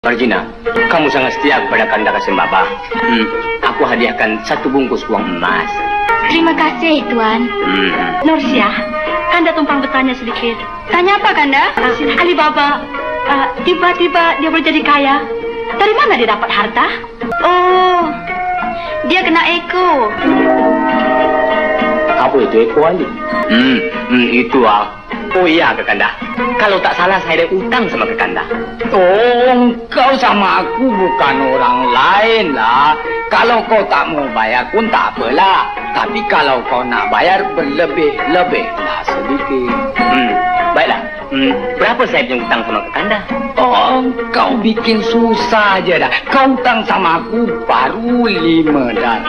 Arjuna, kamu sangat setia kepada Kanda Kasembaba. Aku hadiahkan 1 bungkus uang emas. Terima kasih, Tuan. Norsia, Kanda tumpang bertanya sedikit. Tanya apa, Kanda? Alibaba, tiba-tiba dia boleh jadi kaya. Dari mana dia dapat harta? Oh, dia kena Eko. Apa itu Eko, Ali? Itu Oh iya, Kakanda. Kalau tak salah saya ada utang sama Kakanda. Oh, kau sama aku bukan orang lain lah. Kalau kau tak mau bayar pun tak apalah. Tapi kalau kau nak bayar berlebih-lebihlah sedikit. Baiklah. Berapa saya punya utang sama Kakanda? Oh, kau bikin susah aja dah. Kau utang sama aku baru 5 dirham.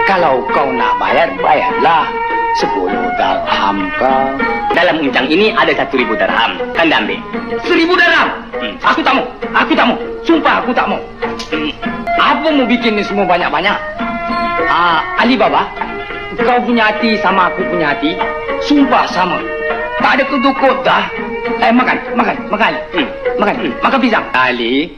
Kalau kau nak bayar, bayarlah 10 dirham kau. Dalam uncang ini ada 1.000 dirham. Kanda ambil. 1.000 dirham? Aku tak mau. Aku tak mau. Sumpah aku tak mau. Apa mau bikin ni semua banyak-banyak? Alibaba, kau punya hati sama aku punya hati. Sumpah sama. Tak ada kedukut dah. Makan. Makan pisang. Ali,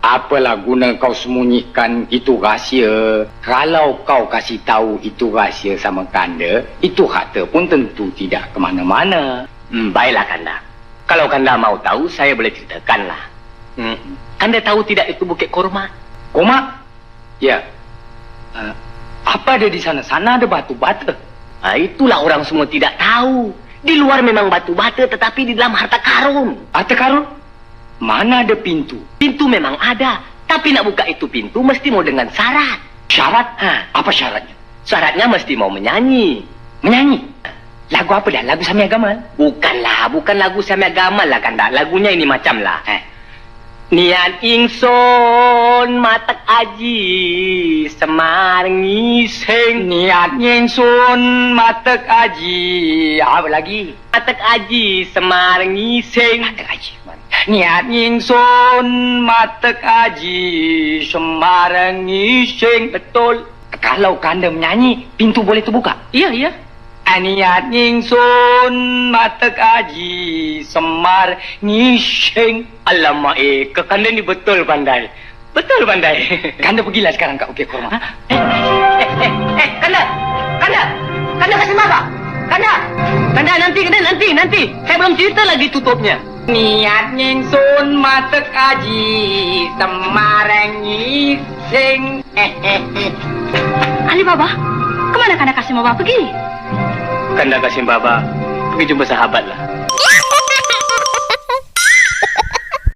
apalah guna kau sembunyikan itu rahsia? Kalau kau kasih tahu itu rahsia sama Kanda, itu harta pun tentu tidak ke mana-mana. Baiklah, Kanda. Kalau Kanda mau tahu, saya boleh ceritakanlah. Kanda tahu tidak itu Bukit Korma? Korma? Ya. Apa ada di sana? Sana ada batu bata. Itulah orang semua tidak tahu. Di luar memang batu bata, tetapi di dalam harta karun. Harta karun? Mana ada pintu? Pintu memang ada, tapi nak buka itu pintu mesti mau dengan syarat. Syarat? Apa syaratnya? Syaratnya mesti mau menyanyi. Menyanyi? Lagu apa dah? Lagu Samia Gamal? Bukan lagu Samia Gamal lah, Kanda. Lagunya ini macam lah. Niat ingsun matek aji semar ngising. Niat ingsun matek aji. Apa lagi? Matek aji semar ngising. Matek aji. Niat ingsun matek aji semar ngising. Betul. Kalau Kanda menyanyi, pintu boleh terbuka? Iya. Niat ingsun matek aji semar ngising. Alamak, Kanda ni betul pandai. Kanda pergilah sekarang kat Bukit Korma. Kanda kasih maba. Kanda nanti. Saya belum cerita lagi tutupnya. Niat ingsun matek aji semar ngising. Alibaba, kemana Kanda Kasembaba pergi? Kanda Kasembaba pergi jumpa sahabat lah.